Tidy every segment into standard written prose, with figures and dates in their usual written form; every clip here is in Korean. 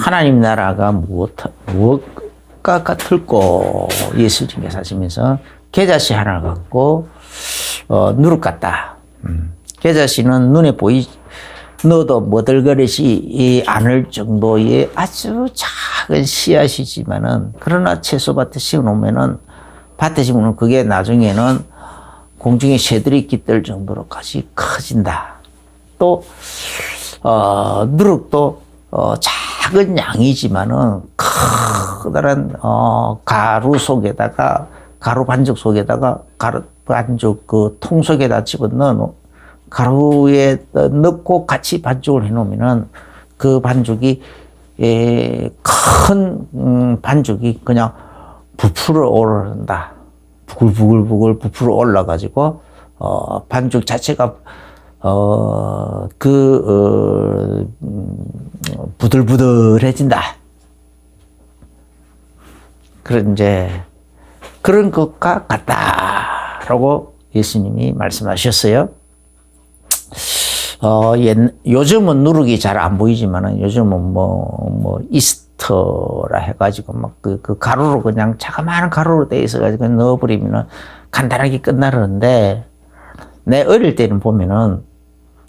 하나님 나라가 무엇과 같을꼬? 예수님께서 하시면서 겨자씨 하나 갖고 누룩 같다. 겨자씨는 눈에 넣어도 머들거리지 않을 정도의 아주 작은 씨앗이지만은, 그러나 채소밭에 심어놓으면은, 밭에 심으면 그게 나중에는 공중에 새들이 깃들 정도로까지 커진다. 또 누룩도 작은 양이지만은 커다란 가루 속에다가, 가루 반죽 속에다가, 가루 반죽 그 통 속에다 집어넣어 가루에 넣고 같이 반죽을 해놓으면은 그 반죽이 큰 반죽이 그냥 부풀어 오른다. 부글부글 부풀어 올라가지고 반죽 자체가 부들부들해진다. 그런 것과 같다라고 예수님이 말씀하셨어요. 요즘은 누룩이 잘 안 보이지만은, 요즘은 이스터라 해가지고 그 가루로, 그냥 자그마한 가루로 돼 있어가지고 넣어버리면은 간단하게 끝나는데, 내 어릴 때는 보면은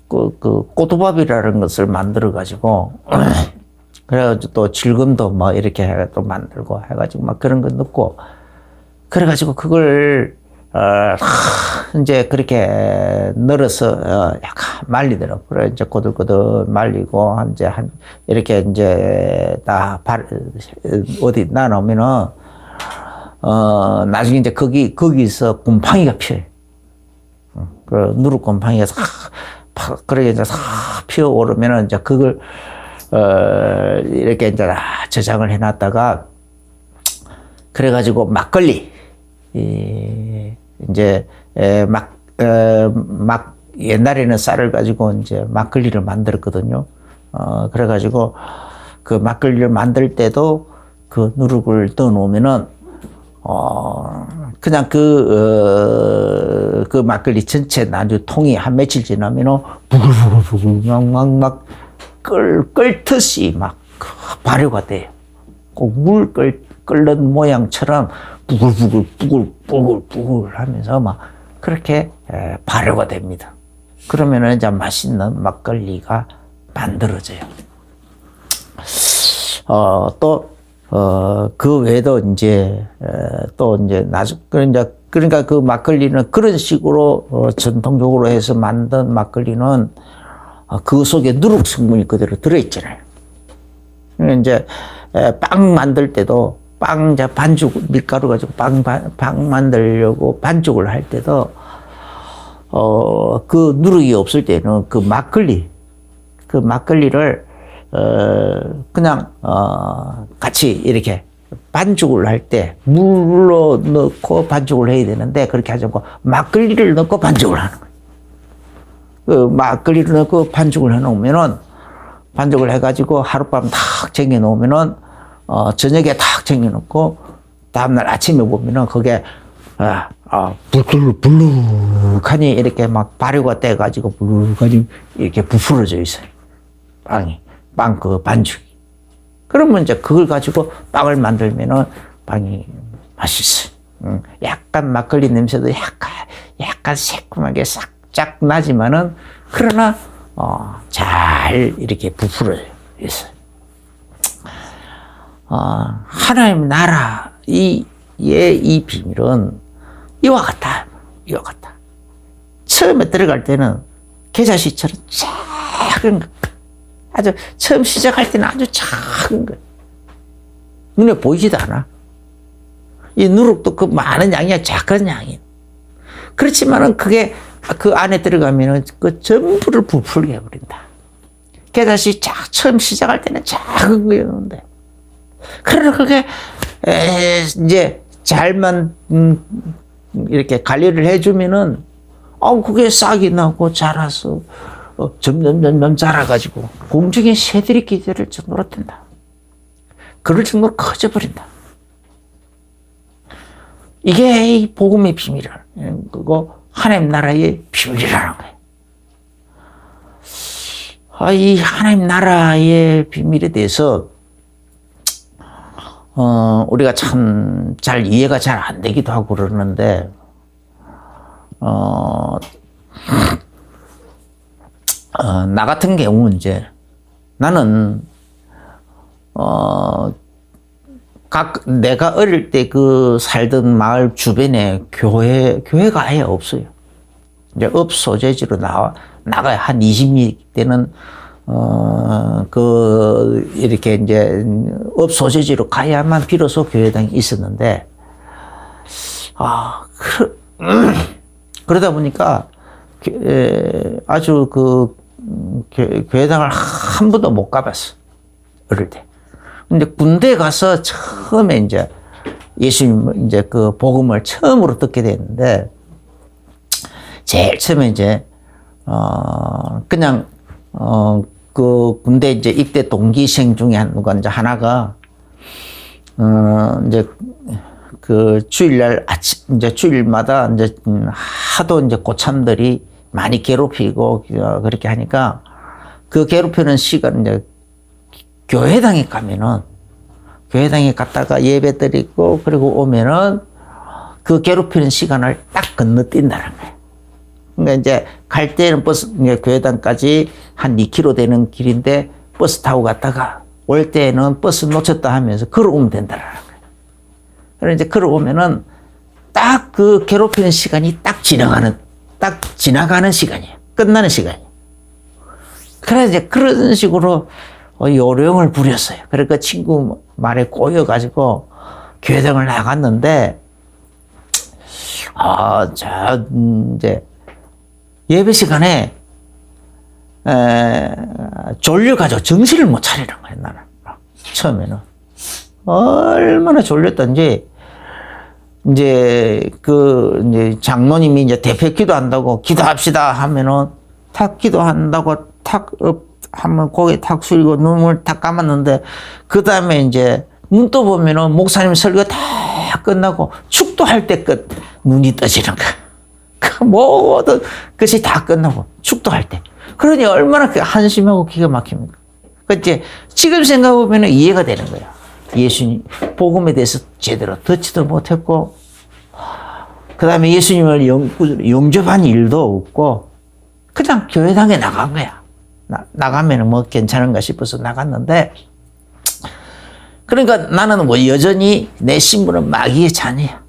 그 꼬두밥이라는 것을 만들어가지고 그래가지고 또 질금도 이렇게 또 만들고 해가지고 그런 거 넣고, 그래가지고 그걸 이제 그렇게 널어서 약간 말리더라고. 그래 이제 꼬들꼬들 말리고 이렇게 이제 다 어디 놔놓으면은 나중에 이제 거기서 곰팡이가 피어요. 그 누룩 곰팡이가 그렇게 이제 싹 피어오르면은 이제 그걸 이렇게 이제 저장을 해놨다가, 그래가지고 막걸리 이제 옛날에는 쌀을 가지고 이제 막걸리를 만들었거든요. 그래가지고 그 막걸리를 만들 때도 그 누룩을 넣어 놓으면은 그냥 그 막걸리 전체 나중에 통이 한 며칠 지나면은 부글부글 막 끓듯이 막 발효가 돼요. 꼭 물 끓는 모양처럼 부글부글 하면서 막 그렇게 발효가 됩니다. 그러면은 이제 맛있는 막걸리가 만들어져요. 그 외에도 이제 그러니까 그 막걸리는 그런 식으로 전통적으로 해서 만든 막걸리는 그 속에 누룩 성분이 그대로 들어있잖아요. 이제 빵 만들 때도 이제 반죽, 밀가루 가지고 빵 만들려고 반죽을 할 때도, 그 누룩이 없을 때는 그 막걸리를, 그냥, 같이 이렇게 반죽을 할 때 물로 넣고 반죽을 해야 되는데, 그렇게 하지 않고 막걸리를 넣고 반죽을 하는 거예요. 그 막걸리를 넣고 반죽을 해 놓으면은, 반죽을 해가지고 하룻밤 탁 쟁여 놓으면은, 저녁에 탁 쟁여놓고 다음날 아침에 보면은 그게 불룩하니 이렇게 막 발효가 돼가지고 불룩하니 이렇게 부풀어져 있어요. 빵 그 반죽이. 그러면 이제 그걸 가지고 빵을 만들면은 빵이 맛있어요. 약간 막걸리 냄새도 약간 새콤하게 싹짝 나지만은, 그러나 잘 이렇게 부풀어져 있어요. 하나님 나라의 이 비밀은 이와 같다. 처음에 들어갈 때는 겨자씨처럼 작은 거, 아주 처음 시작할 때는 아주 작은 거, 눈에 보이지도 않아. 이 누룩도 그 많은 양이야, 작은 양이야. 그렇지만은 그게 그 안에 들어가면은 그 전부를 부풀게 해버린다. 겨자씨 처음 시작할 때는 작은 거였는데, 그러나 그게 이제 잘만 이렇게 관리를 해주면은 그게 싹이 나고 자라서 점점 자라가지고 공중에 새들이 기대를 정도로 뜬다. 그럴 정도로 커져버린다. 이게 이 복음의 비밀이라는, 그거 하나님 나라의 비밀이라는 거예요. 이 하나님 나라의 비밀에 대해서 우리가 참 잘 이해가 잘 안 되기도 하고 그러는데, 나 같은 경우 이제 나는 내가 어릴 때 그 살던 마을 주변에 교회가 아예 없어요. 이제 업 소재지로 나가야 한 20리 되는 이렇게 이제 업 소재지로 가야만 비로소 교회당이 있었는데, 그러다 보니까 아주 교회당을 한 번도 못 가봤어, 어릴 때. 근데 군대 가서 처음에 이제 예수님 이제 그 복음을 처음으로 듣게 됐는데, 제일 처음에 이제 그냥 그 군대 이제 입대 동기생 중에 이제 하나가 이제 그 주일날 아침 이제 주일마다 이제 하도 이제 고참들이 많이 괴롭히고 그렇게 하니까 그 괴롭히는 시간 이제 교회당에 갔다가 예배 드리고 그리고 오면은 그 괴롭히는 시간을 딱 건너뛴다는 거예요. 그러니까 이제 갈 때는 버스, 교회당까지 한 2km 되는 길인데 버스 타고 갔다가 올 때는 버스 놓쳤다 하면서 걸어오면 된다는 거예요. 그래서 이제 걸어오면은 딱 그 괴롭히는 시간이 딱 지나가는 시간이에요. 끝나는 시간이에요. 그래서 이제 그런 식으로 요령을 부렸어요. 그러니까 친구 말에 꼬여가지고 교회당을 나갔는데, 이제 예배 시간에 졸려가지고 정신을 못 차리는 거예요, 나는. 처음에는. 얼마나 졸렸던지, 이제 이제 장로님이 이제 대표 기도한다고 기도합시다 하면은 탁 기도한다고 하면 고개 탁 숙이고 눈을 탁 감았는데, 그 다음에 이제 눈 떠보면은 목사님 설교 다 끝나고 축도할 때 눈이 떠지는 거야. 그 모든 것이 다 끝나고 축도할 때. 그러니 얼마나 한심하고 기가 막힙니까? 이제 지금 생각해보면 이해가 되는 거야. 예수님 복음에 대해서 제대로 듣지도 못했고, 그 다음에 예수님을 영접한 일도 없고, 그냥 교회당에 나간 거야. 나가면 뭐 괜찮은가 싶어서 나갔는데, 그러니까 나는 뭐 여전히 내 신분은 마귀의 자녀야.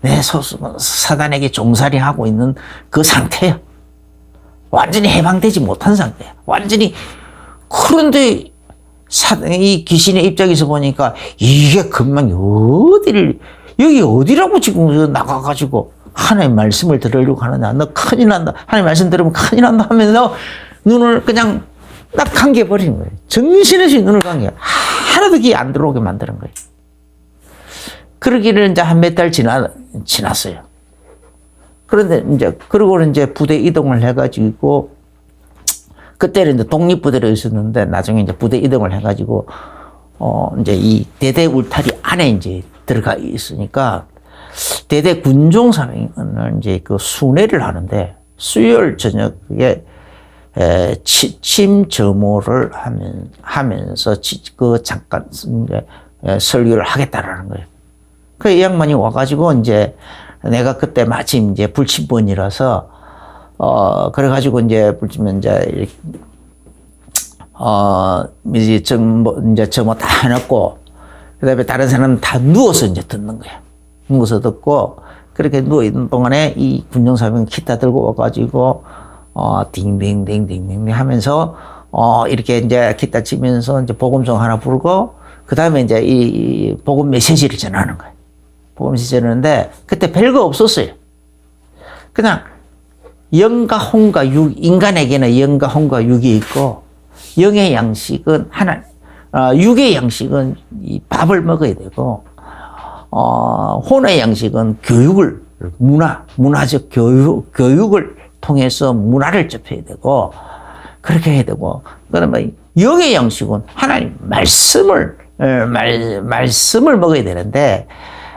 내 소수는 사단에게 종살이하고 있는 그 상태야. 완전히 해방되지 못한 상태야. 완전히. 그런데 이 귀신의 입장에서 보니까 이게 금방 여기 어디라고 지금 나가가지고 하나님 말씀을 들으려고 하느냐. 너 큰일 난다. 하나님 말씀 들으면 큰일 난다 하면서 눈을 그냥 딱 감겨버리는 거예요. 정신없이 눈을 감겨. 하나도 귀 안 들어오게 만드는 거예요. 그러기를 이제 한 몇 달 지났어요. 그런데 그리고 이제 부대 이동을 해가지고, 그때는 이제 독립부대로 있었는데, 나중에 이제 부대 이동을 해가지고, 이제 이 대대 울타리 안에 이제 들어가 있으니까, 대대 군종사령을 이제 그 순회를 하는데, 수요일 저녁에 취침 점호를 하면서 잠깐 이제 설교를 하겠다라는 거예요. 그 이 양반이 와가지고 이제 내가 그때 마침 이제 불침번이라서 그래가지고 이제 불침번 이제 점호 다 해놓고, 그다음에 다른 사람은 다 누워서 이제 듣는 거야. 누워서 듣고, 그렇게 누워 있는 동안에 이 군종사병 기타 들고 와가지고 딩딩딩딩딩 하면서 이렇게 이제 기타 치면서 이제 복음송 하나 부르고, 그다음에 이제 이 복음 메시지를 전하는 거예요. 복음 메시지 전하는데, 그때 별거 없었어요. 그냥 영과 혼과 육, 인간에게는 영과 혼과 육이 있고, 영의 양식은 육의 양식은 이 밥을 먹어야 되고, 혼의 양식은 문화적 교육을 통해서 문화를 접해야 되고, 그렇게 해야 되고, 그다음에 영의 양식은 하나님 말씀을 먹어야 되는데,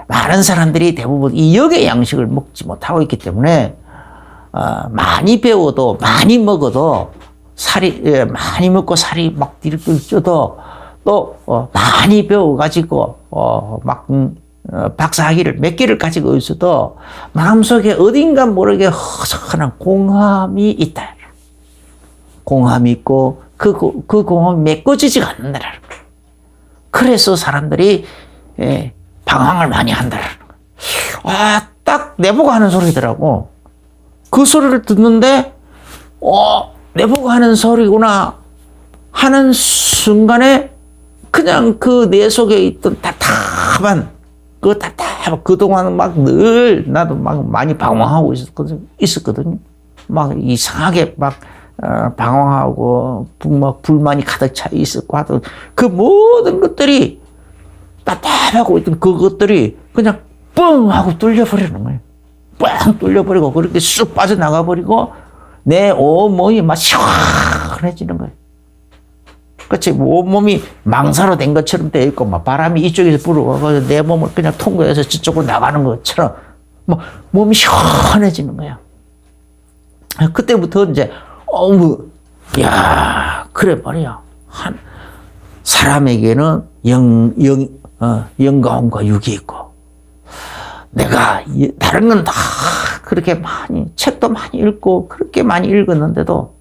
많은 사람들이 대부분 이 영의 양식을 먹지 못하고 있기 때문에, 많이 배워도, 많이 먹어도, 많이 먹고 살이 막 뒤를 쪄도 또 많이 배워가지고 박사학위를 몇 개를 가지고 있어도 마음속에 어딘가 모르게 허전한 공허함이 있다. 공허함이 있고 그 공허함이 메꿔지지가 않는다라는 거예요. 그래서 사람들이 방황을 많이 한다라는 거예요. 딱 내보고 하는 소리더라고. 그 소리를 듣는데 내보고 하는 소리구나 하는 순간에 그냥 그 내 속에 있던 답답한 그동안 막 늘 나도 막 많이 방황하고 있었거든요. 막 이상하게 막 방황하고 막 불만이 가득 차 있었고 하던 그 모든 것들이 답답하고 있던 그것들이 그냥 뻥 하고 뚫려버리는 거예요. 뻥 뚫려버리고 그렇게 쑥 빠져나가 버리고 내 온몸이 막 시원해지는 거예요. 그렇지, 온몸이 망사로 된 것처럼 되어 있고, 막 바람이 이쪽에서 불어가고 내 몸을 그냥 통과해서 저쪽으로 나가는 것처럼, 막 몸이 시원해지는 거야. 그때부터 이제, 그래 말이야. 사람에게는 영가함과 육이 있고, 내가 다른 건 다 그렇게 책도 많이 읽고, 그렇게 많이 읽었는데도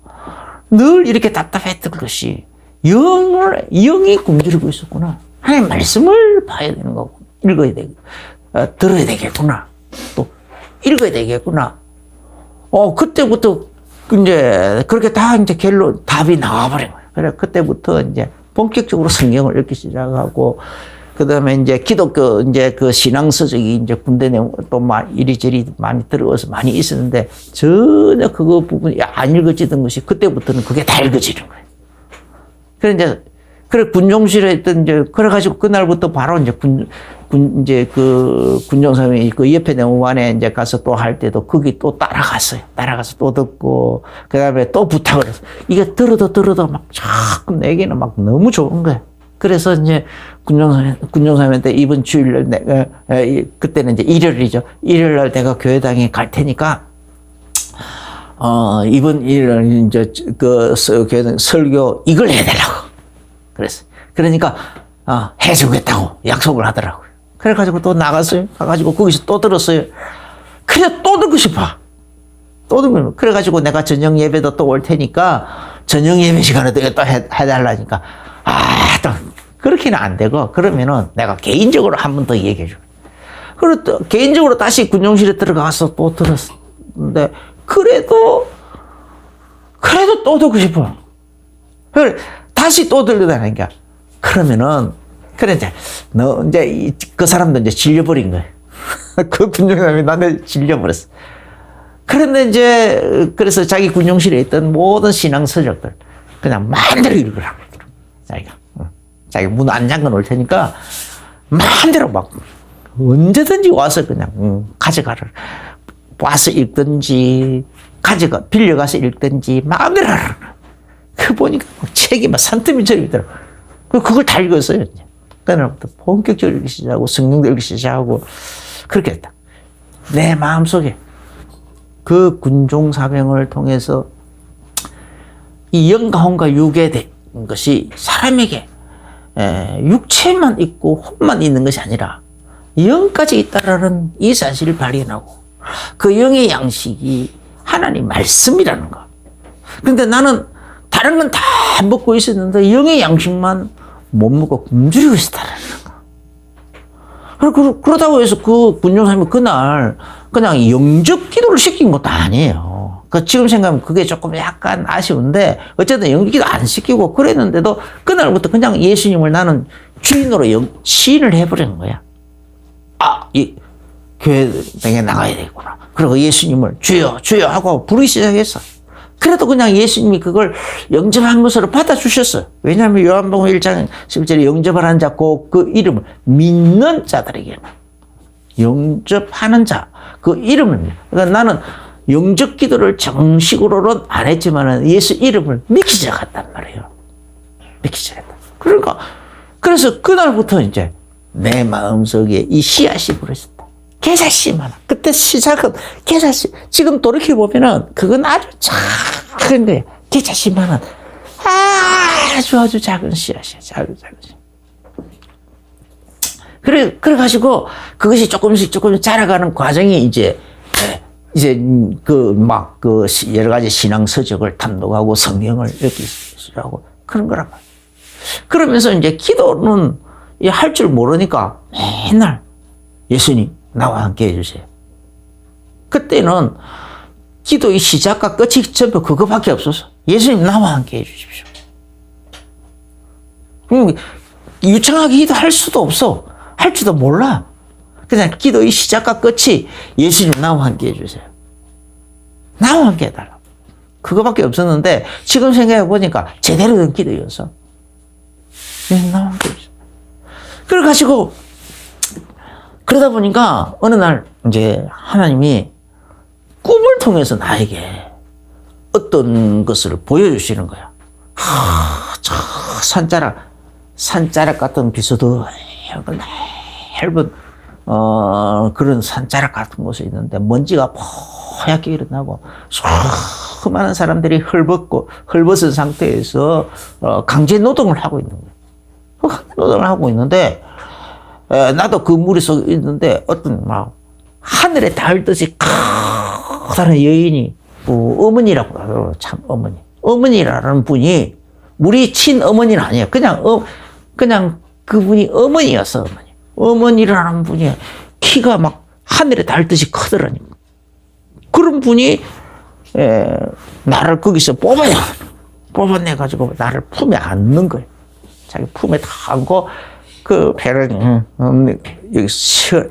늘 이렇게 답답했던 것이, 영이 굶주리고 있었구나. 하나님 말씀을 봐야 되는 거고, 읽어야 되고, 들어야 되겠구나. 또, 읽어야 되겠구나. 그때부터, 이제, 그렇게 다 이제 답이 나와버린 거예요. 그래, 그때부터 이제 본격적으로 성경을 읽기 시작하고, 그 다음에 이제 기독교, 이제 그 신앙서적이 이제 군대 내용 또 이리저리 많이 들어와서 많이 있었는데, 전혀 그거 부분이 안 읽어지던 것이 그때부터는 그게 다 읽어지는 거예요. 그래, 군종실에 있던, 그래가지고 그날부터 바로 이제 군종사님이 그 옆에 내무반에 이제 가서 또 할 때도 거기 또 따라갔어요. 따라가서 또 듣고, 그 다음에 또 부탁을 했어요. 이게 들어도 막 자꾸 내게는 막 너무 좋은 거예요. 그래서 이제 군종사님한테 이번 주일날 그때는 이제 일요일이죠. 일요일날 내가 교회당에 갈 테니까, 이번 일은 이제 설교 이걸 해달라고. 그랬어요. 그러니까, 해주겠다고 약속을 하더라고요. 그래가지고 또 나갔어요. 가가지고 거기서 또 들었어요. 그래, 또 듣고 싶어. 또 듣고 싶어. 그래가지고 내가 저녁 예배도 또 올 테니까, 저녁 예배 시간에 또 해달라니까, 또, 그렇게는 안 되고, 그러면은 내가 개인적으로 한 번 더 얘기해줘. 그리고 또 개인적으로 다시 군용실에 들어가서 또 들었는데, 그래도 또 듣고 싶어. 그래, 다시 또 들려다니까. 그러면은, 그래, 이제 그 사람도 이제 질려버린 거예요. 그 군용사람이 나한테 질려버렸어. 그런데 이제, 그래서 자기 군용실에 있던 모든 신앙서적들, 그냥 마음대로 읽으라고 그러더라고. 자기가 문 안 잠궈 놓을 테니까, 마음대로 막, 언제든지 와서 그냥, 가져가라. 와서 읽든지, 빌려가서 읽든지, 마음대로 하라. 그 보니까 책이 막 산더미처럼 있더라고. 그걸 다 읽었어요. 그날부터 본격적으로 읽기 시작하고, 성경도 읽기 시작하고, 그렇게 했다. 내 마음속에 그 군종사명을 통해서 이 영과 혼과 육에 된 것이 사람에게 육체만 있고 혼만 있는 것이 아니라 영까지 있다라는 이 사실을 발견하고 그 영의 양식이 하나님 말씀이라는 거. 그런데 나는 다른 건 다 먹고 있었는데 영의 양식만 못 먹고 굶주리고 있었다라는 거. 그러다고 해서 그 군종사님이 그날 그냥 영접 기도를 시킨 것도 아니에요. 지금 생각하면 그게 조금 약간 아쉬운데 어쨌든 영접 기도 안 시키고 그랬는데도 그날부터 그냥 예수님을 나는 주인으로 시인을 해버린 거야. 이 교회에 나가야 되겠구나. 그리고 예수님을 주여 주여 하고 부르기 시작했어. 그래도 그냥 예수님이 그걸 영접한 것으로 받아주셨어요. 왜냐하면 요한복음 1장 10절에 영접을 한 자, 그 이름을 믿는 자들에게는 영접하는 자, 그 이름을. 그러니까 나는 영접 기도를 정식으로는 안 했지만 예수 이름을 믿기 시작했단 말이에요. 믿기 시작했다. 그러니까, 그래서 그날부터 이제 내 마음속에 이 씨앗이 불어졌다. 개자씨 많아. 그때 시작은 개자씨. 지금 돌이켜보면은 그건 아주 작은 거예요. 개자씨 많아. 아주 작은 씨앗이야. 작은 씨앗. 그래가지고 그것이 조금씩 자라가는 과정이 이제 여러 가지 신앙 서적을 탐독하고 성경을 읽기시라고 그런 거란 말이야. 그러면서 이제 기도는 할 줄 모르니까 맨날 예수님 나와 함께 해주세요. 그때는 기도의 시작과 끝이 전부 그거밖에 없어서 예수님 나와 함께 해주십시오. 유창하게 기도할 수도 없어. 할 줄도 몰라. 그냥 기도의 시작과 끝이 예수님 나와 함께 해주세요. 나와 함께 해달라. 그거밖에 없었는데 지금 생각해 보니까 제대로 된 기도였어. 예수님 나와 함께 해주세요. 그래가지고 그러다 보니까 어느 날 이제 하나님이 꿈을 통해서 나에게 어떤 것을 보여주시는 거야. 저 산자락 같은 비서도 얇은 그런 산자락 같은 곳에 있는데 먼지가 뽀얗게 일어나고 수많은 사람들이 헐벗은 상태에서 강제 노동을 하고 있는 거예요. 강제 노동을 하고 있는데 나도 그 무리 속에 있는데 어떤 막 하늘에 닿을듯이 커다란 여인이 어머니라고 하더라고요. 참 어머니라는 분이 우리 친어머니는 아니에요. 그냥 그분이 어머니였어. 어머니라는 분이 키가 막 하늘에 닿듯이 크더라니까. 그런 분이 나를 거기서 뽑아내가지고 나를 품에 안는 거예요. 자기 품에 다 안고 그 배를 여기서 쉬어.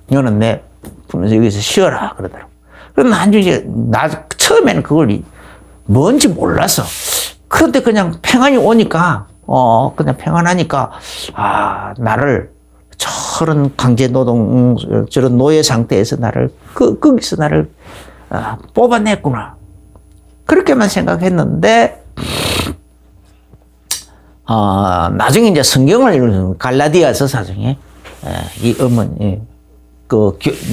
너는 내 품에서 여기서 쉬어라 그러더라고. 그럼 나중에 처음에는 그걸 뭔지 몰랐어. 그런데 그냥 평안이 오니까 그냥 평안하니까 나를 저런 강제 노동 저런 노예 상태에서 나를 거기서 나를 뽑아냈구나. 그렇게만 생각했는데 나중에 이제 성경을 읽는 갈라디아서 사중에 이 어머니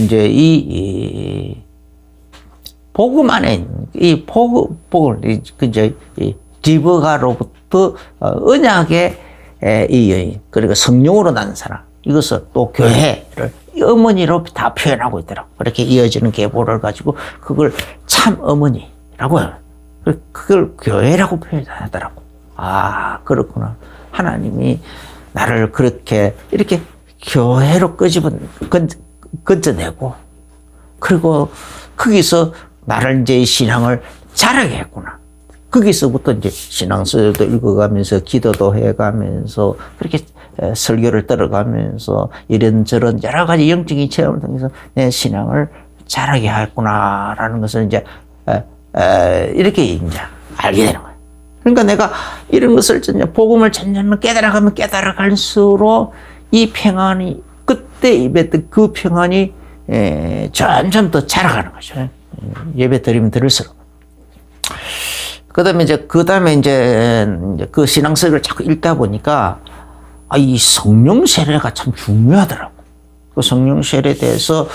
이제 이 복음 안에 이 복을 이제 디버가로부터 언약의 이 여인 그리고 성령으로 난 사람 이것을 또 교회를 어머니로 다 표현하고 있더라고. 그렇게 이어지는 계보를 가지고 그걸 참 어머니라고 해요. 그걸 교회라고 표현하더라고. 그렇구나. 하나님이 나를 이렇게 교회로 건져내고 그리고 거기서 나를 이제 신앙을 자라게 했구나. 거기서부터 이제 신앙서도 읽어가면서 기도도 해가면서 그렇게 설교를 들어가면서 이런저런 여러 가지 영적인 체험을 통해서 내 신앙을 자라게 했구나라는 것을 이제 이렇게 이제 알게 되는 거예요. 그러니까 내가 이런 것을 복음을 점점 깨달아갈수록 이 평안이 그때 입했던 그 평안이 점점 더 자라가는 거죠. 예배 드리면 들을수록. 그 다음에 이제 그 신앙서를 자꾸 읽다 보니까 이 성령 세례가 참 중요하더라고. 그 성령 세례에 대해서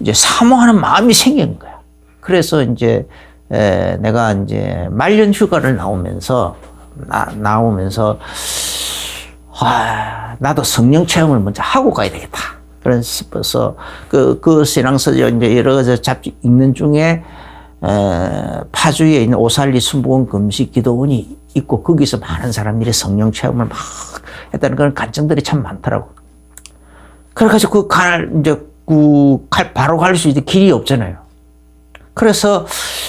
이제 사모하는 마음이 생긴 거야. 그래서 이제 내가 이제 말년 휴가를 나오면서 나도 성령 체험을 먼저 하고 가야 되겠다. 그래서 싶어서 그 신앙서 이제 여러 가지 잡지 읽는 중에 파주에 있는 오살리 순복음 금식 기도원이 있고 거기서 많은 사람들이 성령 체험을 막 했다는 그런 간증들이 참 많더라고. 그래가지고 바로 갈 수 있는 길이 없잖아요. 그래서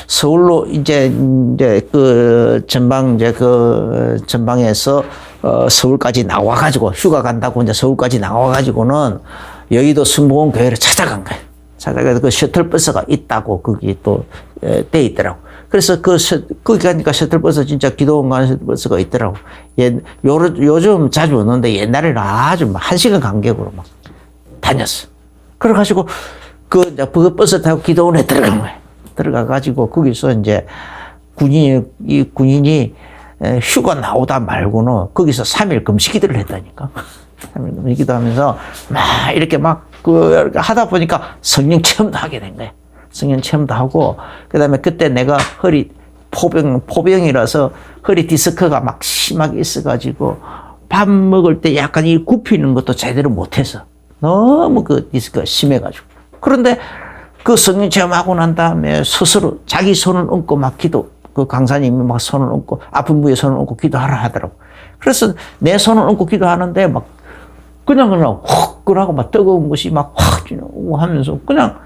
서울로 이제 그 전방에서 서울까지 나와가지고 휴가 간다고 이제 서울까지 나와가지고는 여의도 순복음 교회를 찾아간 거예요. 찾아가서 그 셔틀버스가 있다고 거기 또 돼 있더라고. 그래서 거기 가니까 셔틀버스 진짜 기도원 가는 셔틀버스가 있더라고. 요즘 자주 오는데 옛날에는 아주 1시간 간격으로 막 다녔어. 그래가지고 그 버스 타고 기도원에 들어간 거예요. 들어가가지고 거기서 이제 군인이 휴가 나오다 말고는 거기서 3일 금식 기도를 했다니까. 3일 금식 기도하면서 막 이렇게 하다 보니까 성령 체험도 하게 된 거예요. 성령 체험도 하고, 그 다음에 그때 내가 포병이라서 허리 디스크가 막 심하게 있어가지고 밥 먹을 때 약간 이 굽히는 것도 제대로 못해서 너무 그 디스크가 심해가지고. 그런데 그 성령 체험하고 난 다음에 스스로 자기 손을 얹고 막 그 강사님이 막 손을 얹고 아픈 부위에 손을 얹고 기도하라 하더라고. 그래서 내 손을 얹고 기도하는데 막 그냥 화끈하고 막 뜨거운 것이 막 확 하면서 그냥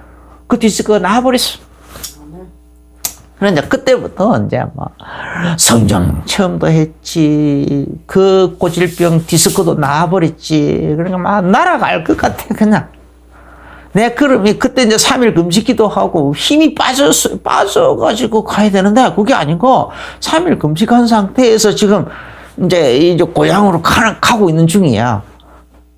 그 디스크가 나와버렸어. 그런데 그때부터 이제 막 성령 체험도 했지, 그 고질병 디스크도 나와버렸지. 그러니까 막 날아갈 것 같아, 그냥. 내 그름이 그때 이제 3일 금식기도 하고 힘이 빠져가지고 가야 되는데 그게 아니고 3일 금식한 상태에서 지금 이제 고향으로 가고 있는 중이야.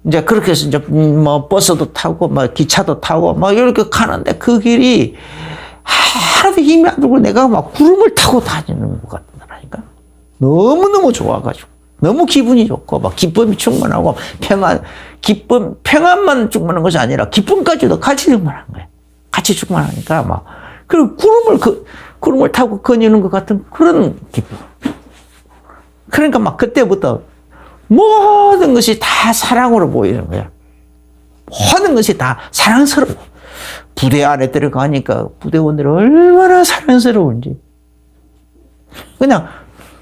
이제 그렇게 해서 이제 뭐 버스도 타고 뭐 기차도 타고 막 이렇게 가는데 그 길이 하나도 힘이 안 들고 내가 막 구름을 타고 다니는 것 같더라니까. 너무너무 좋아가지고. 너무 기분이 좋고, 막 기쁨이 충만하고, 평안만 충만한 것이 아니라, 기쁨까지도 같이 충만한 거야. 같이 충만하니까, 막, 그리고 구름을 타고 거니는 것 같은 그런 기쁨. 그러니까 막 그때부터 모든 것이 다 사랑으로 보이는 거야. 모든 것이 다 사랑스러워. 부대 안에 들어가니까 부대원들이 얼마나 사랑스러운지. 그냥,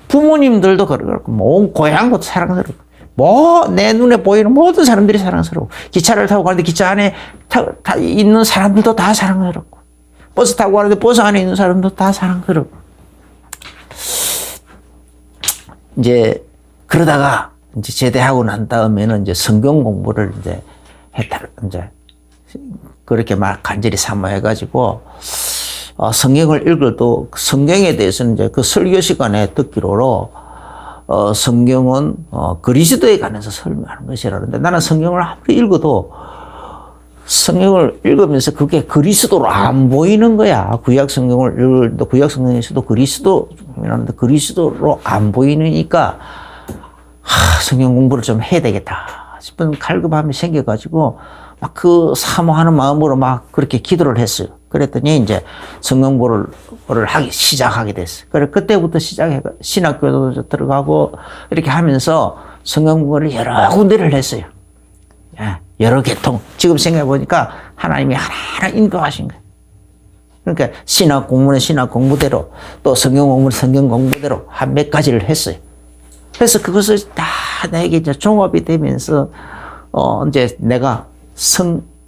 부모님들도 그렇고, 온 고향도 사랑스럽고, 내 눈에 보이는 모든 사람들이 사랑스러워. 기차를 타고 가는데 기차 안에 있는 사람들도 다 사랑스럽고, 버스 타고 가는데 버스 안에 있는 사람도 다 사랑스럽고. 이제, 그러다가, 이제 제대하고 난 다음에는 이제 성경 공부를 이제 그렇게 막 간절히 사모해가지고, 성경을 읽어도 성경에 대해서는 이제 그 설교 시간에 듣기로 성경은 그리스도에 관해서 설명하는 것이라는데 나는 성경을 아무리 읽어도 성경을 읽으면서 그게 그리스도로 안 보이는 거야. 구약 성경을 읽을 때 구약 성경에서도 그리스도라는데 그리스도로 안 보이니까 성경 공부를 좀 해야 되겠다 싶은 갈급함이 생겨가지고 막 그 사모하는 마음으로 막 그렇게 기도를 했어요. 그랬더니 이제 성경공부를 시작하게 됐어요. 그래 그때부터 신학교도 들어가고 이렇게 하면서 성경공부를 여러 군데를 했어요. 여러 계통. 지금 생각해 보니까 하나님이 하나하나 인도하신 거예요. 그러니까 신학 공부는 신학 공부대로 또 성경 공부는 성경 공부대로 한 몇 가지를 했어요. 그래서 그것을 다 내게 이제 종합이 되면서 이제 내가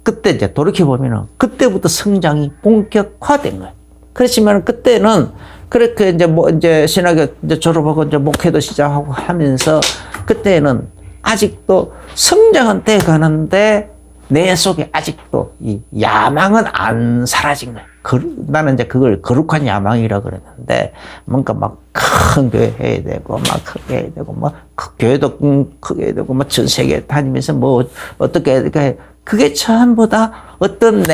그때 이제 돌이켜보면은, 그때부터 성장이 본격화된 거예요. 그렇지만 그때는, 그렇게 이제 신학교 이제 졸업하고 이제 목회도 시작하고 하면서, 그때는 아직도 성장은 돼 가는데, 내 속에 아직도 이 야망은 안 사라진 거예요. 나는 이제 그걸 거룩한 야망이라고 그랬는데, 뭔가 막 큰 교회 해야 되고, 막 크게 해야 되고, 막 교회도 크게 해야 되고, 막 전 세계 다니면서 뭐 어떻게 해야 되고, 그게 전부 다 어떤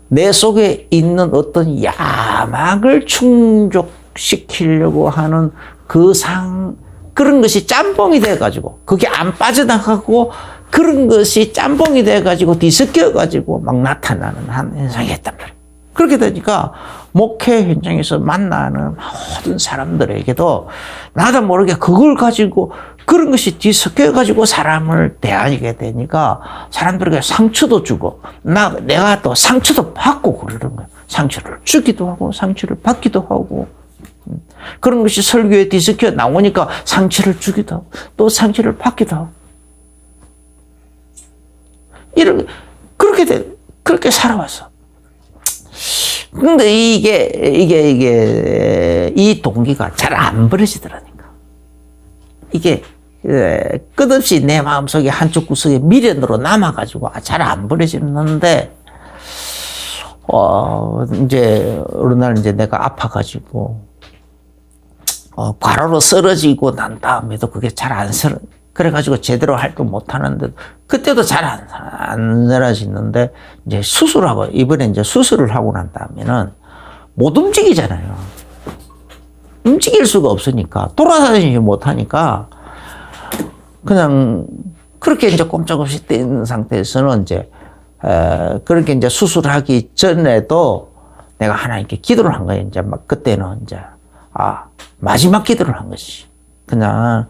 내 속에 있는 어떤 야망을 충족시키려고 하는 그런 것이 짬뽕이 돼가지고, 그게 안 빠져나가고, 그런 것이 짬뽕이 돼가지고 뒤섞여가지고 막 나타나는 한 현상이었단 말이에요. 그렇게 되니까 목회 현장에서 만나는 모든 사람들에게도 나도 모르게 그걸 가지고 그런 것이 뒤섞여가지고 사람을 대하게 되니까 사람들에게 상처도 주고 내가 또 상처도 받고 그러는 거예요. 상처를 주기도 하고 상처를 받기도 하고 그런 것이 설교에 뒤섞여 나오니까 상처를 주기도 하고 또 상처를 받기도 하고 그렇게 살아왔어. 근데 이 동기가 잘 안 버려지더라니까. 이게, 끝없이 내 마음속에 한쪽 구석에 미련으로 남아가지고 잘 안 버려지는데, 이제, 어느 날 이제 내가 아파가지고, 과로로 쓰러지고 난 다음에도 그게 잘 안 그래가지고 제대로 활동 못 하는데, 그때도 잘 안 사라지는데, 이제 이번에 이제 수술을 하고 난 다음에는 못 움직이잖아요. 움직일 수가 없으니까, 돌아다니지 못하니까, 그냥, 그렇게 이제 꼼짝없이 떠 있는 상태에서는 이제, 그렇게 이제 수술하기 전에도 내가 하나님께 기도를 한 거예요. 이제 막 그때는 이제, 마지막 기도를 한 것이. 그냥,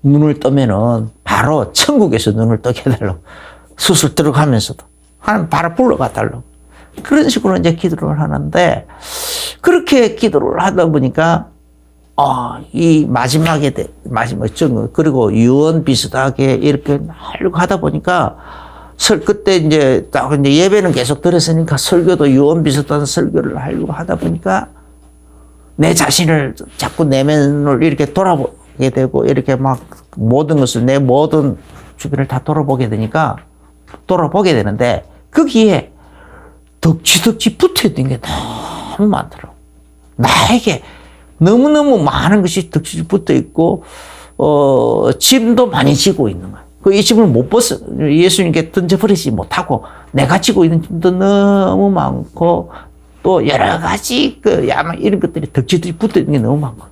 눈을 뜨면은 바로 천국에서 눈을 뜨게 해달라고. 수술 들어가면서도. 하나님 바로 불러가 달라고. 그런 식으로 이제 기도를 하는데, 그렇게 기도를 하다 보니까, 이 마지막에, 그리고 유언 비슷하게 이렇게 하려고 하다 보니까, 그때 이제 딱 이제 예배는 계속 들었으니까 설교도 유언 비슷한 설교를 하려고 하다 보니까 내 자신을 자꾸 내면을 이렇게 돌아보게 되고 이렇게 막 모든 것을 내 모든 주변을 다 돌아보게 되는데 거기에 덕지덕지 붙어 있는 게 너무 많더라고. 나에게 너무너무 많은 것이 덕지덕지 붙어 있고, 짐도 많이 지고 있는 거야. 이 짐을 못 벗어, 예수님께 던져버리지 못하고, 내가 지고 있는 짐도 너무 많고, 또 여러 가지, 이런 것들이 덕지덕지 붙어 있는 게 너무 많고.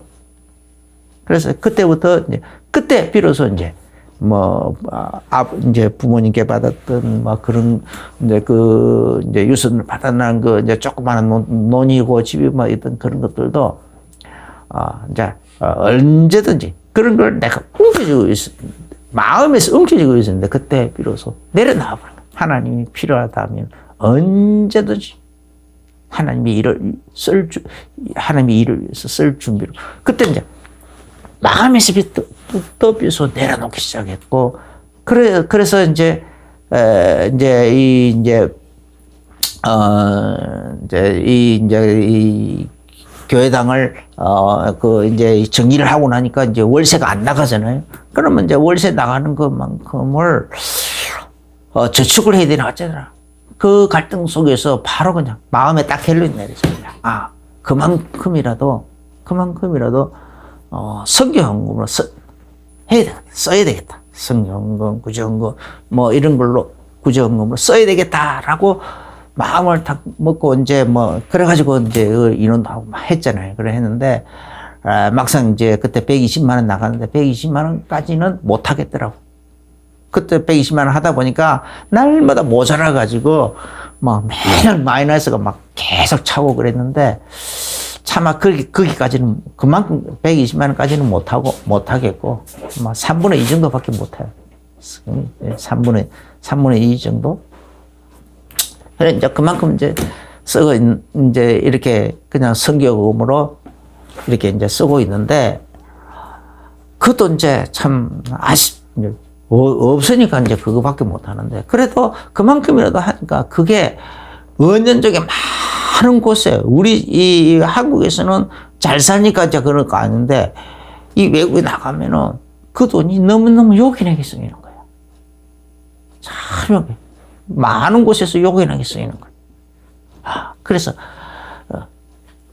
그래서 그때부터, 그때 비로소 이제 부모님께 받았던, 그런, 이제 유산을 받아난 이제 조그마한 논이고 집이 있던 그런 것들도, 이제, 언제든지 그런 걸 내가 움켜쥐고 있었는데, 마음에서 움켜쥐고 있었는데, 그때 비로소 내려놔 버린 거야. 하나님이 필요하다면 언제든지 하나님이 하나님이 일을 위해서 쓸 준비로. 그때 이제 마음에서 비로소 내려놓기 시작했고, 그래서 이제 이 교회당을, 이제 정리를 하고 나니까 이제 월세가 안 나가잖아요. 그러면 이제 월세 나가는 것만큼을, 저축을 해야 되나 어쩌더라. 그 갈등 속에서 바로 그냥 마음에 딱 결론이 내려집니다. 그만큼이라도, 선교헌금으로 써야 되겠다. 선교헌금, 구제헌금, 이런 걸로 구제헌금으로 써야 되겠다라고 마음을 딱 먹고 이제 그래가지고 이제 인원도 하고 막 했잖아요. 그래 했는데, 막상 이제 그때 120만 원 나갔는데 120만 원까지는 못 하겠더라고. 그때 120만 원 하다 보니까 날마다 모자라가지고 매달 마이너스가 막 계속 차고 그랬는데, 차마 거기까지는 그만큼 120만 원까지는 못 하겠고, 3분의 2 정도밖에 못 해요. 3분의 2 정도? 그래, 이제 그만큼 이제 쓰고 이제 이렇게 그냥 선교금으로 이렇게 이제 쓰고 있는데, 그것도 이제 참 없으니까 이제 그거밖에 못 하는데, 그래도 그만큼이라도 하니까 그게 은연중에 많은 곳에, 이 한국에서는 잘 사니까 이제 그런 거 아닌데, 이 외국에 나가면은 그 돈이 너무너무 요긴하게 쓰이는 거야. 참 요긴. 많은 곳에서 요긴하게 쓰이는 거예요. 그래서,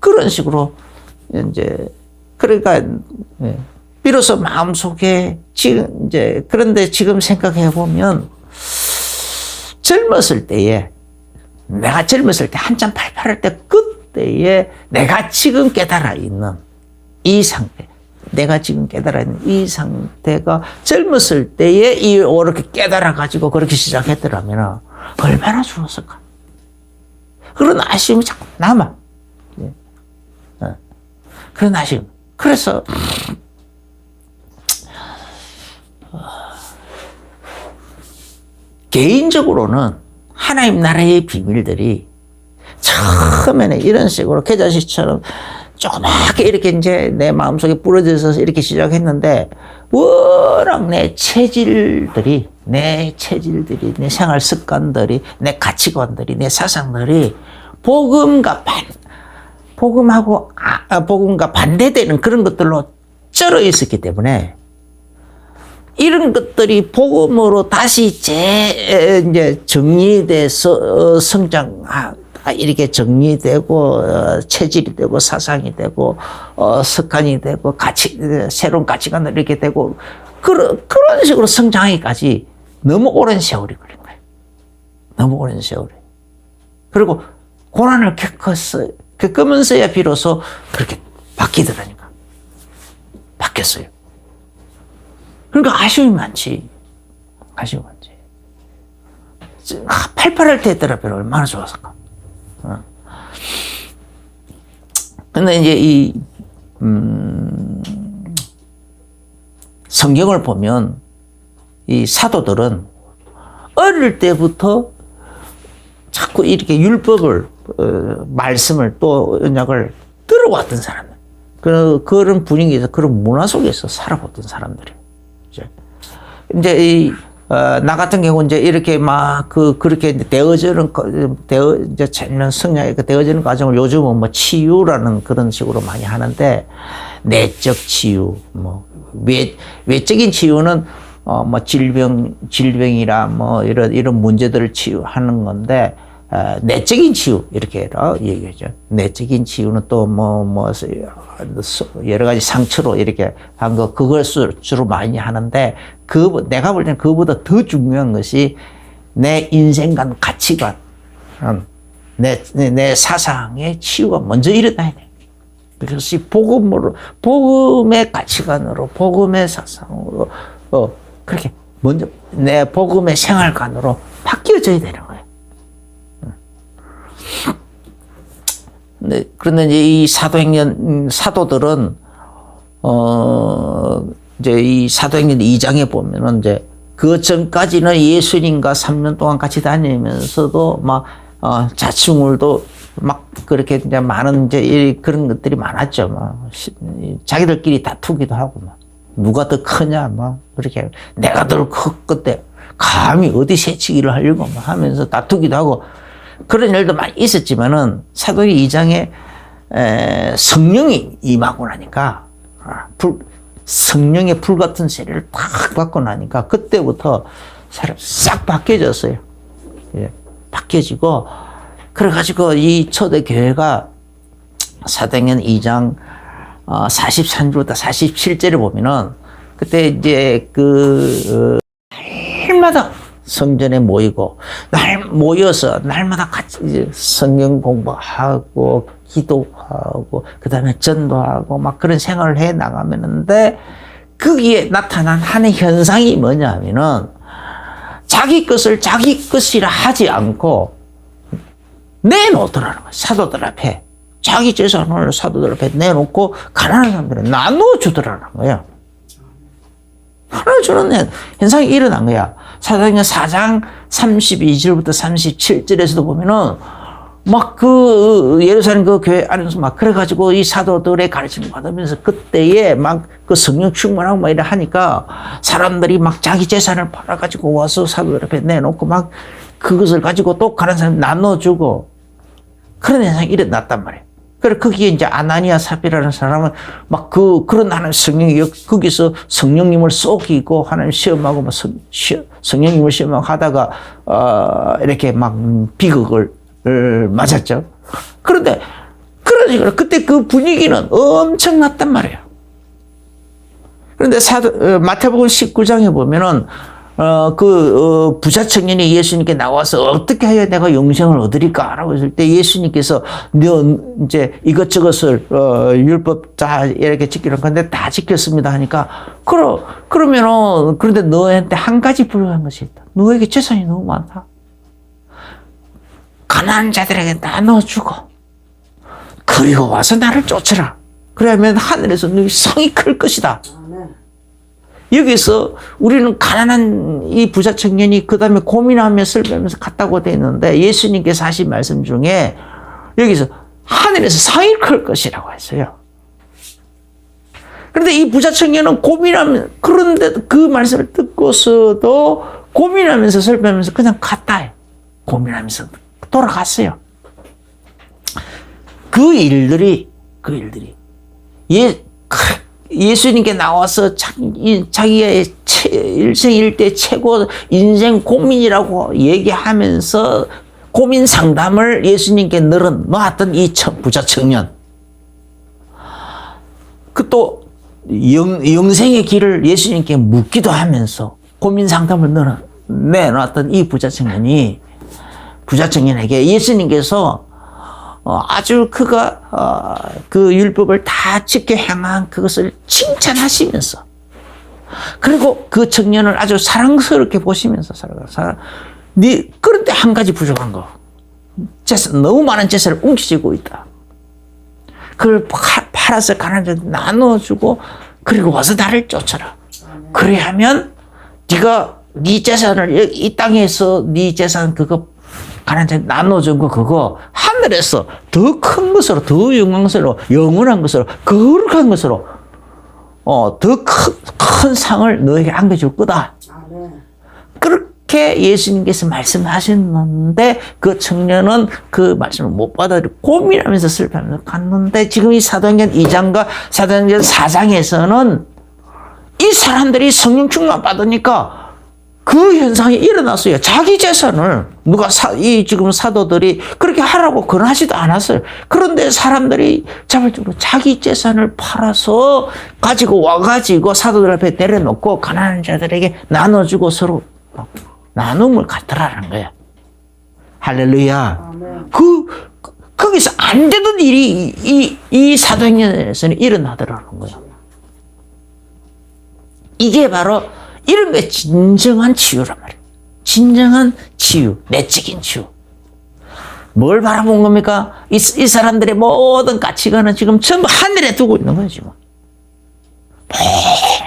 그런 식으로, 이제, 그러니까, 비로소 마음속에 그런데 지금 생각해보면, 내가 젊었을 때, 한참 팔팔할 때, 그때에 내가 지금 깨달아 있는 이 상태, 내가 지금 깨달아 있는 이 상태가 젊었을 때에 이렇게 깨달아가지고 그렇게 시작했더라면 얼마나 좋았을까. 그런 아쉬움이 자꾸 남아. 그런 아쉬움. 그래서 개인적으로는 하나님 나라의 비밀들이 처음에는 이런 식으로 계좌시처럼 조그맣게 이렇게 이제 내 마음속에 뿌려져서 이렇게 시작했는데, 워낙 내 체질들이, 내 생활 습관들이, 내 가치관들이, 내 사상들이 복음과 반대되는 그런 것들로 쩔어 있었기 때문에, 이런 것들이 복음으로 다시 이제 정리돼서 이렇게 정리되고, 체질이 되고, 사상이 되고, 습관이 되고, 새로운 가치관이 이렇게 되고, 그런 식으로 성장하기까지 너무 오랜 세월이 걸린 거예요. 너무 오랜 세월이. 그리고 고난을 겪으면서야 비로소 그렇게 바뀌더라니까. 바뀌었어요. 그러니까 아쉬움이 많지. 팔팔할 때 했더라면 얼마나 좋았을까. 근데 이제 성경을 보면 이 사도들은 어릴 때부터 자꾸 이렇게 율법을, 말씀을 또 언약을 들어왔던 사람들. 그런 분위기에서, 그런 문화 속에서 살아봤던 사람들이에요. 이제 나 같은 경우 이제 이렇게 막 그렇게 이제 전면 성장의 되어지는 과정을 요즘은 뭐 치유라는 그런 식으로 많이 하는데, 내적 치유, 뭐 외적인 치유는 뭐 질병이라 뭐 이런 문제들을 치유하는 건데, 내적인 치유 이렇게 얘기하죠. 내적인 치유는 또 뭐 여러 가지 상처로 이렇게 한 거, 그걸 주로 많이 하는데, 내가 볼 때는 그거보다 더 중요한 것이 내 인생관, 가치관, 내 사상의 치유가 먼저 일어나야 돼. 그래서 복음의 가치관으로, 복음의 사상으로, 그렇게 먼저 내 복음의 생활관으로 바뀌어져야 되는 거예요. 그런데 이제 이 사도들은, 이제 이 사도행전 2장에 보면은 이제 그 전까지는 예수님과 3년 동안 같이 다니면서도 막, 자충울도 막 그렇게 이제 많은 이제 그런 것들이 많았죠. 막, 자기들끼리 다투기도 하고 막, 누가 더 크냐, 막, 그렇게, 내가 더 컸건데, 감히 어디 새치기를 하려고 막 하면서 다투기도 하고, 그런 일도 많이 있었지만은, 사도행 2장에 성령이 임하고 나니까, 성령의 불 같은 세례를 탁 받고 나니까, 그때부터 사람 싹 바뀌어졌어요. 예, 바뀌어지고, 그래가지고 이 초대교회가 사도행전 2장 43절부터 47절을 보면은, 그때 이제 날마다 성전에 모이고, 모여서 날마다 같이 이제 성경 공부하고, 기도하고, 그 다음에 전도하고, 막 그런 생활을 해 나가면은데, 거기에 나타난 하나의 현상이 뭐냐 하면은, 자기 것을 자기 것이라 하지 않고, 내놓더라는 거예요. 사도들 앞에. 자기 재산을 사도들 앞에 내놓고, 가난한 사람들은 나눠주더라는 거예요. 나눠주는 현상이 일어난 거야. 사도행전 4장 32절부터 37절에서도 보면은, 막 예루살렘 그 교회 안에서 막 그래가지고 이 사도들의 가르침을 받으면서 그때에 막 그 성령 충만하고 막 이래 하니까 사람들이 막 자기 재산을 팔아가지고 와서 사도들 앞에 내놓고 막 그것을 가지고 또 가는 사람 나눠주고 그런 현상이 일어났단 말이에요. 그래, 거기에 이제 아나니아 삽비라는 사람은 막 그런 하나님 성령이 거기서 성령님을 속이고 하나님 시험하고 막 성령님을 시험하고 하다가, 이렇게 막 비극을 맞았죠. 그런데, 그러니까 그때 그 분위기는 엄청났단 말이에요. 그런데 마태복음 19장에 보면은, 부자 청년이 예수님께 나와서 어떻게 해야 내가 영생을 얻으리까? 라고 했을 때 예수님께서 너 이제 이것저것을, 율법 다 이렇게 지키는 건데 다 지켰습니다 하니까, 그러면은, 그런데 너한테 한 가지 불가한 것이 있다. 너에게 재산이 너무 많다. 가난한 자들에게 나눠주고, 그리고 와서 나를 쫓아라. 그러면 하늘에서 너희 성이 클 것이다. 여기서 우리는 가난한 이 부자 청년이 그 다음에 고민하며 슬퍼하면서 갔다고 되어 있는데 예수님께서 하신 말씀 중에 여기서 하늘에서 상이 클 것이라고 했어요. 그런데 이 부자 청년은 고민하면, 그런데 그 말씀을 듣고서도 고민하면서 슬퍼하면서 그냥 갔다 해요. 고민하면서 돌아갔어요. 그 일들이 예수님께 나와서 자기의 일생 일대 최고 인생 고민이라고 얘기하면서 고민 상담을 예수님께 늘어놓았던 이 부자 청년. 또 영생의 길을 예수님께 묻기도 하면서 고민 상담을 내놓았던 이 부자 청년에게 예수님께서 아주 그가 그 율법을 다 지켜 행한 그것을 칭찬하시면서, 그리고 그 청년을 아주 사랑스럽게 보시면서 그런데 한 가지 부족한 거, 너무 많은 재산을 뭉치고 있다. 그걸 팔아서 가난한 자들 나눠주고 그리고 와서 나를 쫓아라. 그래 하면 네가 네 재산을 이 땅에서 네 재산 그거 가난한 자들 나눠준 거 그거 하늘에서 더 큰 것으로 더 영광스러워 영원한 것으로 거룩한 것으로 더 큰 상을 너에게 안겨줄 거다. 그렇게 예수님께서 말씀하셨는데 그 청년은 그 말씀을 못 받아들이고 고민하면서 슬퍼하면서 갔는데 지금 이 사도행전 2장과 사도행전 4장에서는 이 사람들이 성령 충만 받으니까 그 현상이 일어났어요. 자기 재산을 지금 사도들이 그렇게 하라고 권하지도 않았어요. 그런데 사람들이 자발적으로 자기 재산을 팔아서 가지고 와가지고 사도들 앞에 내려놓고 가난한 자들에게 나눠주고 서로 나눔을 갖더라는 거예요. 할렐루야. 거기서 안 되던 일이 이 사도행전에서는 일어나더라는 거예요. 이게 바로 이런 게 진정한 치유란 말이에요. 진정한 치유, 내적인 치유. 뭘 바라본 겁니까? 이 사람들의 모든 가치관은 지금 전부 하늘에 두고 있는 거예요, 지금.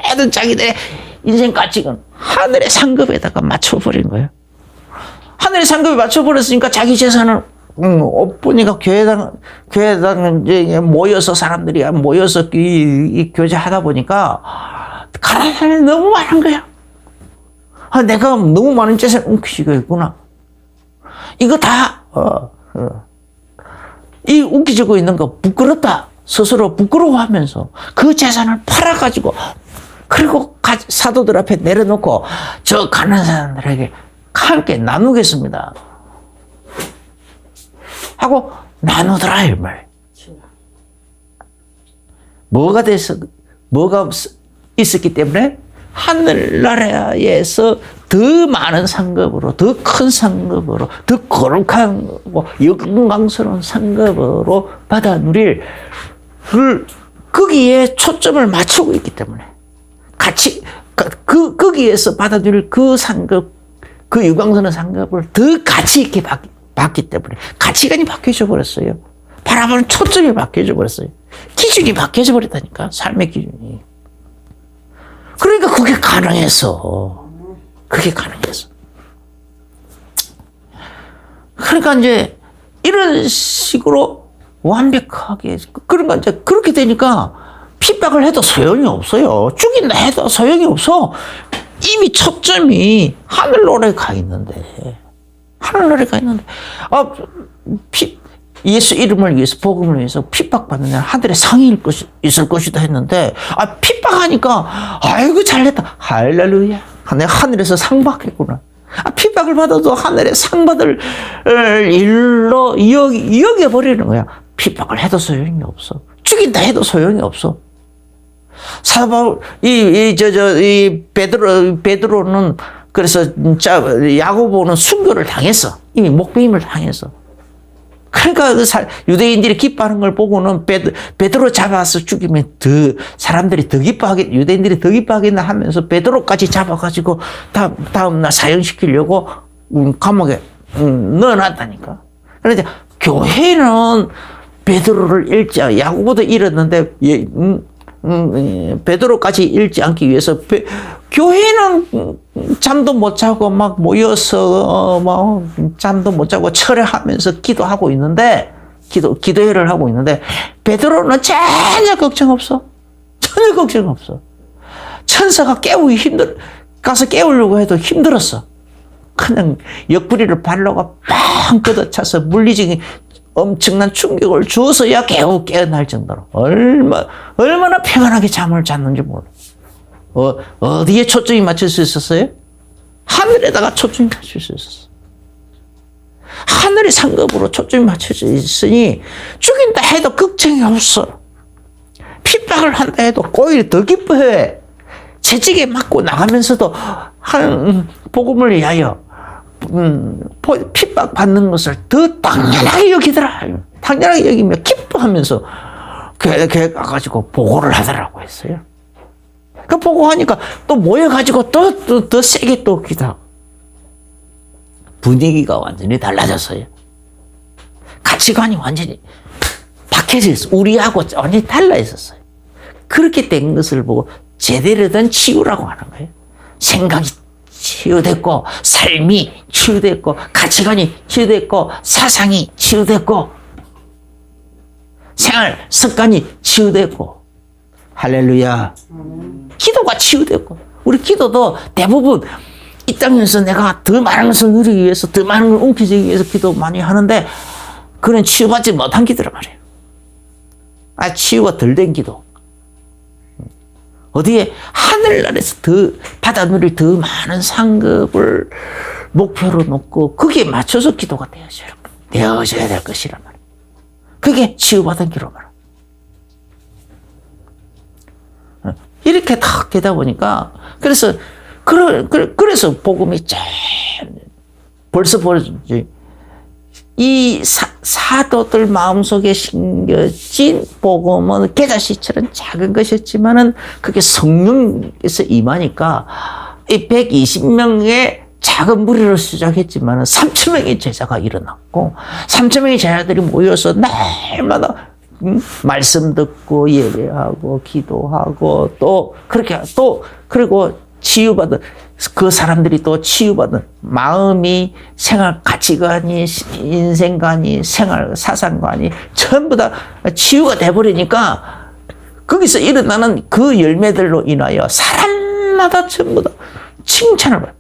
모든 자기들의 인생 가치관, 하늘의 상급에다가 맞춰버린 거예요. 하늘의 상급에 맞춰버렸으니까 자기 재산을, 보니까 교회당 이제 모여서 사람들이 모여서 이 교제하다 보니까 가난한 사람이 너무 많은 거야. 내가 너무 많은 재산을 움켜쥐고 있구나. 이거 다, 이 움켜쥐고 있는 거 부끄럽다. 스스로 부끄러워하면서 그 재산을 팔아가지고, 그리고 사도들 앞에 내려놓고 저 가난한 사람들에게 함께 나누겠습니다. 하고 나누더라, 이 말. 뭐가 있었기 때문에 하늘나라에서 더 많은 상급으로, 더 큰 상급으로, 더 거룩하고 영광스러운 상급으로 받아 누릴 거기에 초점을 맞추고 있기 때문에 거기에서 받아 누릴 그 상급, 그 영광스러운 상급을 더 가치 있게 받기 때문에 가치관이 바뀌어져 버렸어요. 바라보는 초점이 바뀌어져 버렸어요. 기준이 바뀌어져 버렸다니까, 삶의 기준이. 그러니까 그게 가능했어. 그게 가능했어. 그러니까 이제 이런 식으로 완벽하게, 그러니까 이제 그렇게 되니까 핍박을 해도 소용이 없어요. 죽인다 해도 소용이 없어. 이미 초점이 하늘나라에 가 있는데. 하늘나라에 가 있는데. 예수 이름을 위해서, 복음을 위해서 핍박받는 날 하늘에 상이 있을 것이다 했는데, 핍박하니까, 아이고, 잘했다. 할렐루야. 내가 하늘에서 상 받겠구나. 핍박을 받아도 하늘에 상 받을 일로 여겨버리는 거야. 핍박을 해도 소용이 없어. 죽인다 해도 소용이 없어. 사도 베드로는 그래서 야고보는 순교를 당했어. 이미 목배임을 당했어. 그러니까 유대인들이 기뻐하는 걸 보고는 베드로 잡아서 죽이면 사람들이 더 기뻐하겠, 유대인들이 더 기뻐하겠나 하면서 베드로까지 잡아가지고 다음날 사형시키려고 감옥에 넣어놨다니까. 그런데 교회는 베드로를 잃지, 야고보도 잃었는데 베드로까지 잃지 않기 위해서 교회는 잠도 못 자고 막 모여서 잠도 못 자고 철회하면서 기도하고 있는데, 기도회를 하고 있는데, 베드로는 전혀 걱정 없어. 전혀 걱정 없어. 천사가 가서 깨우려고 해도 힘들었어. 그냥 옆구리를 발로가 빵 걷어차서 물리적인 엄청난 충격을 주어서야 겨우 깨어날 정도로 얼마나 평안하게 잠을 잤는지 몰라. 어디에 초점이 맞출 수 있었어요? 하늘에다가 초점이 맞출 수 있었어. 하늘의 상급으로 초점이 맞춰져 있으니 죽인다 해도 걱정이 없어. 핍박을 한다 해도 오히려 더 기뻐해. 채찍에 맞고 나가면서도 복음을 위하여 핍박받는 것을 더 당연하게 여기더라. 당연하게 여기며 기뻐하면서 교회 가가지고 보고를 하더라고 했어요. 그 보고하니까 또 모여가지고 더 세게 또 기도하고. 분위기가 완전히 달라졌어요. 가치관이 완전히 박해져 있어. 우리하고 완전히 달라 있었어요. 그렇게 된 것을 보고 제대로 된 치유라고 하는 거예요. 생각이 치유됐고, 삶이 치유됐고, 가치관이 치유됐고, 사상이 치유됐고, 생활 습관이 치유됐고, 할렐루야. 기도가 치유됐고, 우리 기도도 대부분 이 땅에서 내가 더 많은 것을 누리기 위해서, 더 많은 걸 움켜쥐기 위해서 기도 많이 하는데, 그런 치유받지 못한 기도란 말이에요. 치유가 덜 된 기도. 어디에 하늘나라에서 더 받아 누릴 더 많은 상급을 목표로 놓고 거기에 맞춰서 기도가 되어져야 될 것이란 말이에요. 그게 치유받은 기도란 말이에요. 이렇게 딱 되다 보니까 그래서 복음이 벌써 이 사도들 마음속에 심겨진 복음은 계자씨처럼 작은 것이었지만은 그게 성령에서 임하니까 이 120명의 작은 무리로 시작했지만은 3,000명의 제자가 일어났고 3,000명의 제자들이 모여서 날마다 말씀 듣고 예배하고 기도하고 또 그렇게 또 그리고 치유받은 그 사람들이 또 치유받은 마음이 생활 가치관이 인생관이 생활 사상관이 전부 다 치유가 돼버리니까 거기서 일어나는 그 열매들로 인하여 사람마다 전부 다 칭찬을 받아요.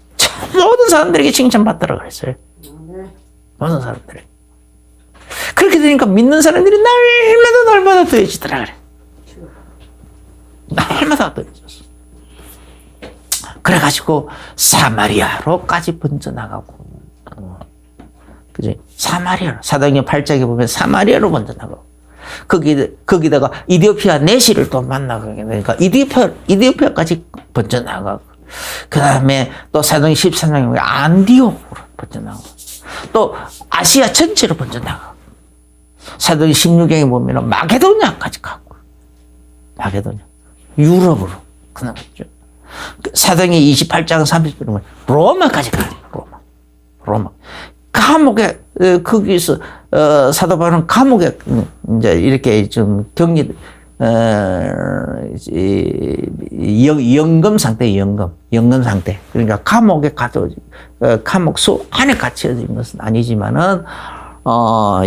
모든 사람들에게 칭찬받더라고 그랬어요. 모든 사람들에게. 그렇게 되니까 믿는 사람들이 날마다 더해지더라 그래. 날마다 더해졌어. 그래가지고 사마리아로까지 번져나가고, 그지? 사도행전 8장에 보면 사마리아로 번져나가고, 거기다가 이디오피아 내시를 또 만나게 되니까 이디오피아까지 번져나가고, 그 다음에 또 사도행전 13장에 보면 안디옥으로 번져나가고, 또 아시아 전체로 번져나가고, 사도행전 16장에 보면 마게도냐까지 가고, 마게도냐, 유럽으로 그나갔죠. 사도행전 28장 30절 보면 로마까지 가요. 로마. 감옥에 거기서 사도 바울은 감옥에 이제 이렇게 좀 격리 연금 상태. 그러니까 감옥에 가도 감옥소 안에 갇혀진 것은 아니지만은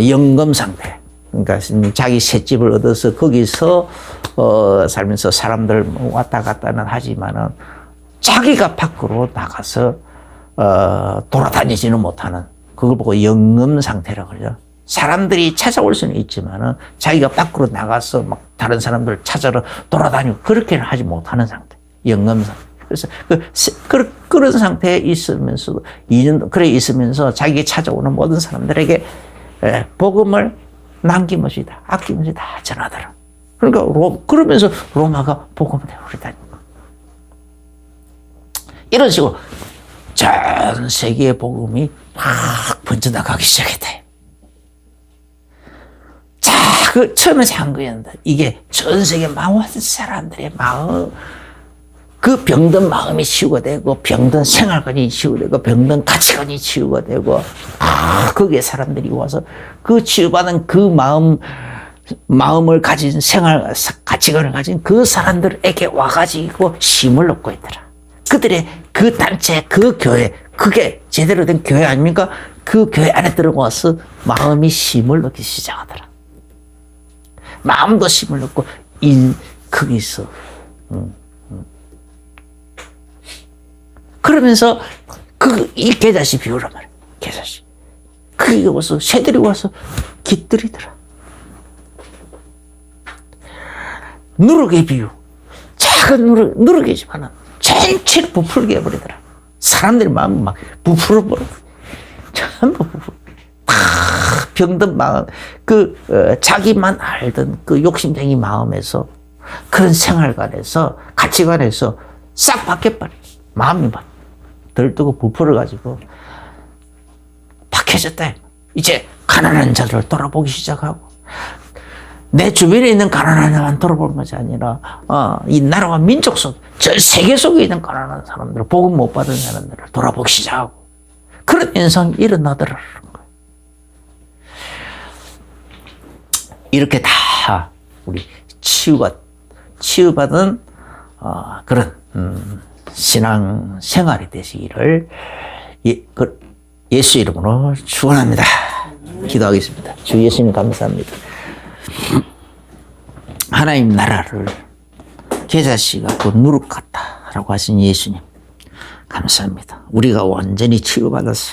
연금 상태. 그러니까 자기 셋집을 얻어서 거기서 살면서 사람들 왔다 갔다는 하지만은 자기가 밖으로 나가서 돌아다니지는 못하는 그걸 보고 영금 상태라고 그러죠. 사람들이 찾아올 수는 있지만은 자기가 밖으로 나가서 막 다른 사람들 찾아러 돌아다니고 그렇게는 하지 못하는 상태. 영금 상태. 그래서 그런 상태에 있으면서도 2년 그래 있으면서 자기가 찾아오는 모든 사람들에게 복음을 남김없이 다 아낌없이 다 전하더라. 그러니까 그러면서 로마가 복음을 내버리다니까. 이런 식으로 전 세계의 복음이 막 번져나가기 시작했다. 자, 그 처음에 한 거였는데 이게 전 세계 많은 사람들의 마음, 그 병든 마음이 치유가 되고 병든 생활관이 치유되고 병든 가치관이 치유가 되고 거기에 사람들이 와서 그 치유받은 그 마음을 가진 생활 가치관을 가진 그 사람들에게 와가지고 힘을 얻고 있더라. 그들의 그 단체, 그 교회, 그게 제대로 된 교회 아닙니까? 그 교회 안에 들어와서 마음이 힘을 얻기 시작하더라. 마음도 힘을 얻고 거기서 그러면서 이 계자씨 비우란 말이야. 계자씨. 그게 와서 새들이 와서 깃들이더라. 누룩의 비유. 작은 누룩이지만은 전체를 부풀게 해버리더라. 사람들의 마음이 막 부풀어 버려. 전부 부풀어. 병든 마음, 자기만 알던 그 욕심쟁이 마음에서 그런 생활관에서 가치관에서 싹 바뀌어버려. 마음이 막 들뜨고 부풀어가지고 박해졌다. 이제 가난한 자들을 돌아보기 시작하고 내 주변에 있는 가난한 자만 돌아보는 것이 아니라 이 나라와 민족 속, 전 세계 속에 있는 가난한 사람들, 복음 못 받은 사람들을 돌아보기 시작하고 그런 현상이 일어나더라는 거예요. 이렇게 다 우리 치유받은 그런 신앙 생활이 되시기를 예수 이름으로 축원합니다. 기도하겠습니다. 주 예수님 감사합니다. 하나님 나라를 계좌씨가 그 누룩 같다라고 하신 예수님 감사합니다. 우리가 완전히 치유받아서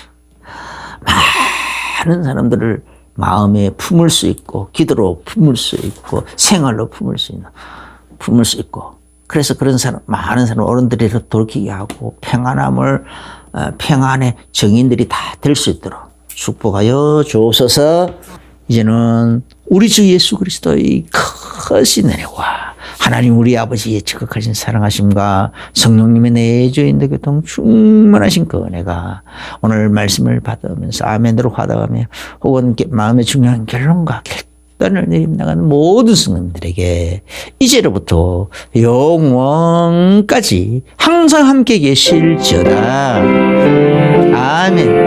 많은 사람들을 마음에 품을 수 있고 기도로 품을 수 있고 생활로 품을 수 있고 그래서 그런 사람 많은 사람 어른들이 돌이키게 하고 평안의 정인들이 다 될 수 있도록 축복하여 주옵소서. 이제는 우리 주 예수 그리스도의 크신 은혜와 하나님 우리 아버지의 지극하신 사랑하심과 성령님의 내주인도 교통 충만하신 그 은혜가 오늘 말씀을 받으면서 아멘으로 받아가며 혹은 마음의 중요한 결론과 결단을 내림 나가는 모든 성도들에게 이제로부터 영원까지 항상 함께 계실지어다. 아멘.